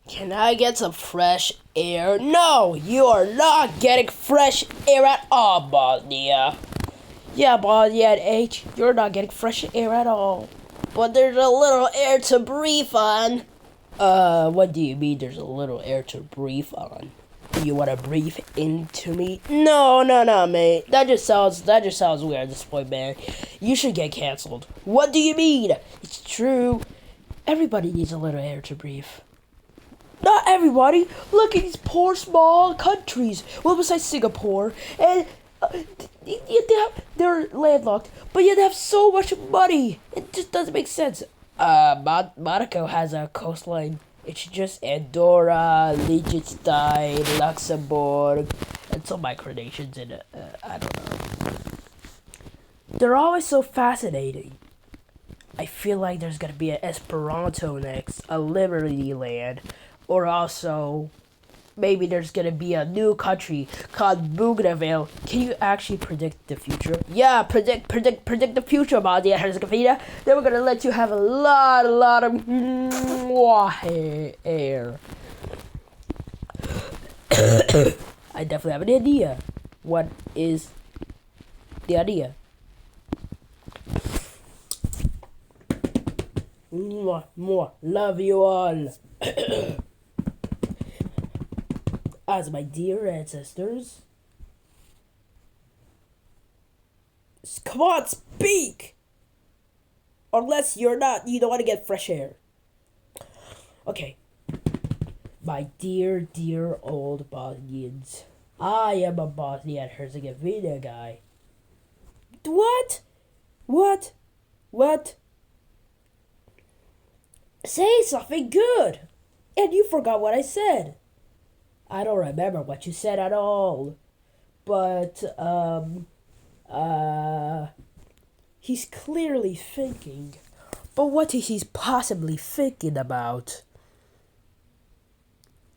Can I get some fresh air? No, you are not getting fresh air at all, Bosnia. Yeah, Bosnia and H, you're not getting fresh air at all. But there's a little air to breathe on. What do you mean there's a little air to breathe on? Do you want to breathe into me? No, mate. That just sounds weird at this point, man. You should get canceled. What do you mean? It's true. Everybody needs a little air to breathe. Not everybody. Look at these poor small countries. Well, besides Singapore, and they're landlocked, but yet they have so much money. It just doesn't make sense. Monaco has a coastline. It's just Andorra, Liechtenstein, Luxembourg, and some micronations in it. I don't know. They're always so fascinating. I feel like there's gonna be an Esperanto next, a Liberty Land, or also maybe there's gonna be a new country called Bougainville. Can you actually predict the future? Yeah, predict the future, Bosnia Herzegovina. Then we're gonna let you have a lot of air. I definitely have an idea. What is the idea? More. Love you all. As my dear ancestors. Come on, speak! Unless you don't want to get fresh air. Okay. My dear old Bosnians. I am a Bosnia and Herzegovina guy. What? Say something good. And you forgot what I said. I don't remember what you said at all. But, he's clearly thinking. But what is he possibly thinking about?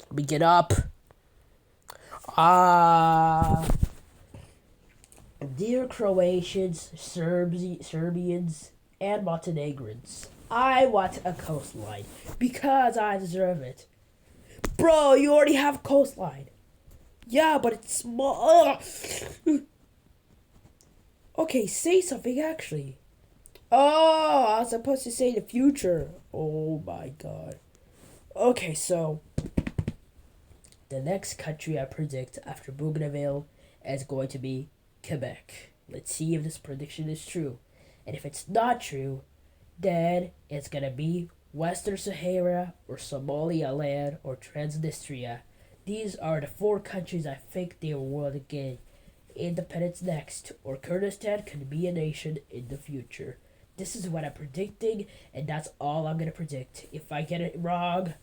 Let me get up. Dear Croatians, Serbians, and Montenegrins, I want a coastline because I deserve it. Bro, you already have a coastline. Yeah, but it's small. Okay, say something actually. Oh, I was supposed to say the future. Oh my god. Okay, so the next country I predict after Bougainville is going to be Quebec. Let's see if this prediction is true. And if it's not true, then it's gonna be Western Sahara or Somaliland or Transnistria. These are the 4 countries I think they will get independence next, or Kurdistan could be a nation in the future. This is what I'm predicting, and that's all I'm gonna predict. If I get it wrong,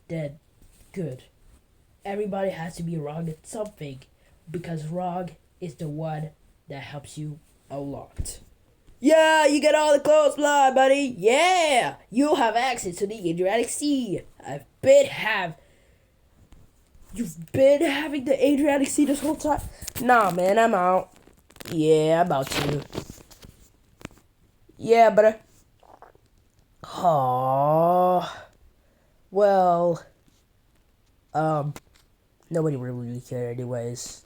then good. Everybody has to be wrong at something, because wrong is the one that helps you a lot. Yeah, you get all the coastline, buddy. Yeah, you have access to the Adriatic Sea. You've been having the Adriatic Sea this whole time? Nah, man, I'm out. Yeah, I'm out too. Yeah, but well, nobody really cared anyways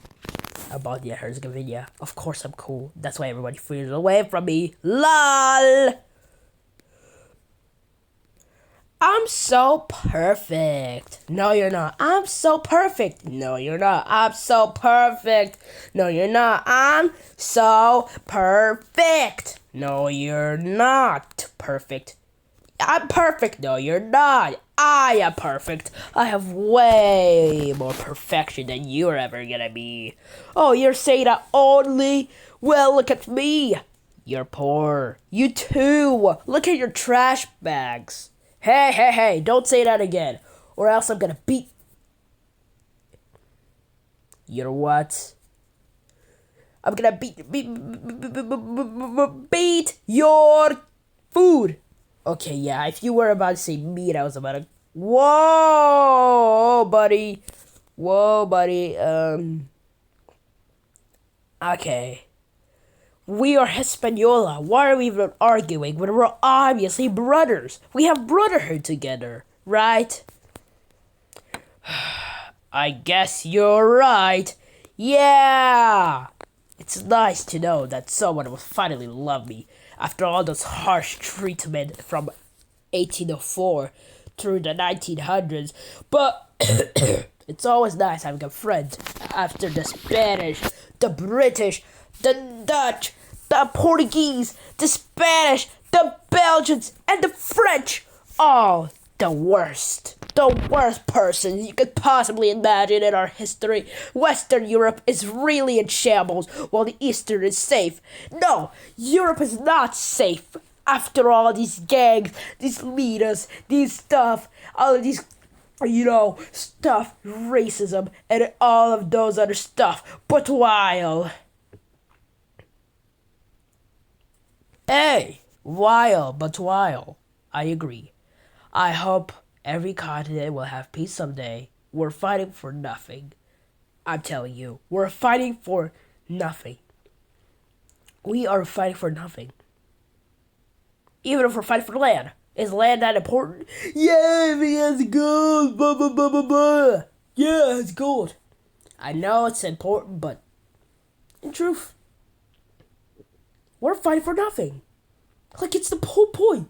about the Herzegovina. Of course I'm cool. That's why everybody feels away from me. LOL! I'm so perfect. No, you're not. I'm so perfect. No, you're not. I'm so perfect. No, you're not. I'm so perfect. No, you're not perfect. I'm perfect. No, you're not. I am perfect. I have way more perfection than you're ever gonna be. Oh, you're saying that only? Well, look at me. You're poor. You too. Look at your trash bags. Hey, don't say that again, or else I'm gonna beat... You're what? I'm gonna beat your food. Okay, yeah, if you were about to say meat, I was about to... Whoa, buddy. Okay. We are Hispaniola. Why are we even arguing when we're obviously brothers? We have brotherhood together, right? I guess you're right. Yeah! It's nice to know that someone will finally love me after all those harsh treatment from 1804 through the 1900s. But it's always nice having a friend after the Spanish, the British, the Dutch, the Portuguese, the Spanish, the Belgians, and the French. All the worst. The worst person you could possibly imagine in our history. Western Europe is really in shambles while the Eastern is safe. No, Europe is not safe. After all these gangs, these leaders, these stuff, all of these, stuff, racism, and all of those other stuff. But while, I agree. I hope every continent will have peace someday. We're fighting for nothing. I'm telling you, we're fighting for nothing. We are fighting for nothing. Even if we're fighting for land. Is land that important? Yeah, it has gold. Blah, blah, blah, blah, blah. Yeah, it's gold. I know it's important, but in truth, we're fighting for nothing. Like, it's the whole point.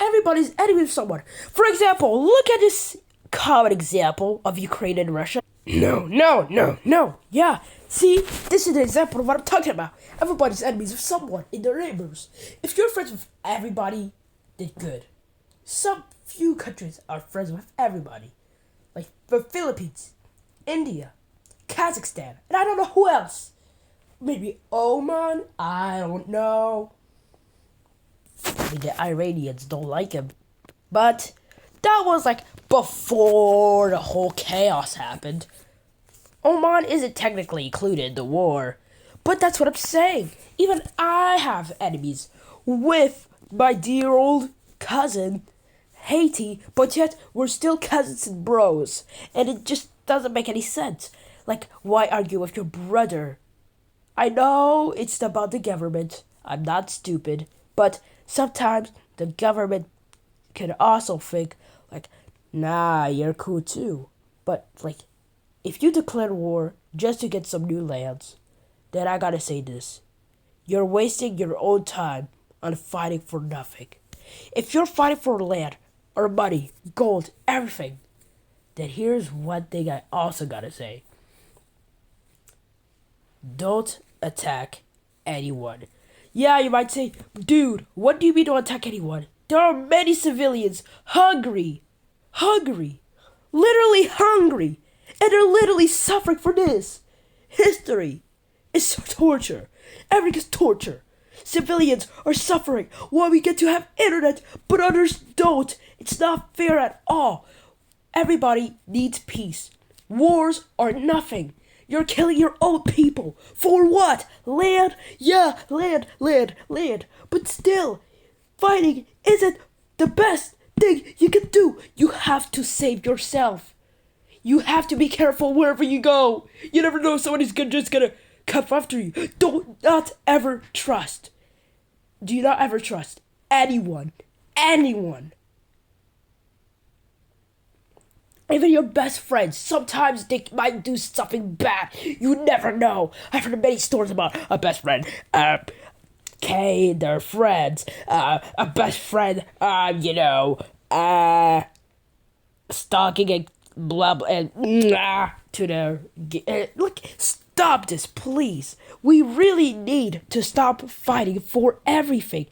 Everybody's enemy of someone. For example, look at this common example of Ukraine and Russia. No. Yeah, see, this is an example of what I'm talking about. Everybody's enemies of someone in their neighbors. If you're friends with everybody, then good. Some few countries are friends with everybody. Like the Philippines, India, Kazakhstan, and I don't know who else. Maybe Oman? I don't know. I mean, the Iranians don't like him. But that was like before the whole chaos happened. Oman isn't technically included in the war. But that's what I'm saying. Even I have enemies with my dear old cousin, Haiti, but yet we're still cousins and bros. And it just doesn't make any sense. Like, why argue with your brother? I know it's about the government. I'm not stupid. But sometimes the government can also think, like, nah, you're cool too. But, like, if you declare war just to get some new lands, then I gotta say this. You're wasting your own time on fighting for nothing. If you're fighting for land, or money, gold, everything, then here's one thing I also gotta say. Don't attack anyone. Yeah, you might say, dude, what do you mean don't attack anyone? There are many civilians hungry, literally hungry, and they're literally suffering for this. History is torture. Everything is torture. Civilians are suffering while we get to have internet, but others don't. It's not fair at all. Everybody needs peace. Wars are nothing. You're killing your own people. For what? Land? Yeah, land. But still, fighting isn't the best thing you can do. You have to save yourself. You have to be careful wherever you go. You never know, someone is just gonna come after you. Do not ever trust. Do not ever trust anyone. Even your best friends, sometimes they might do something bad. You never know. I've heard many stories about a best friend, their friends, a best friend, stalking and blah blah and to their. Look, stop this, please. We really need to stop fighting for everything.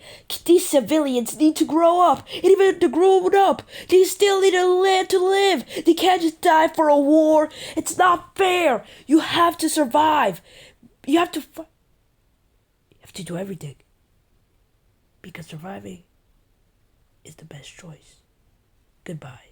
These civilians need to grow up. And even to grow up, they still need a land to live. They can't just die for a war. It's not fair. You have to survive. You have to do everything. Because surviving is the best choice. Goodbye.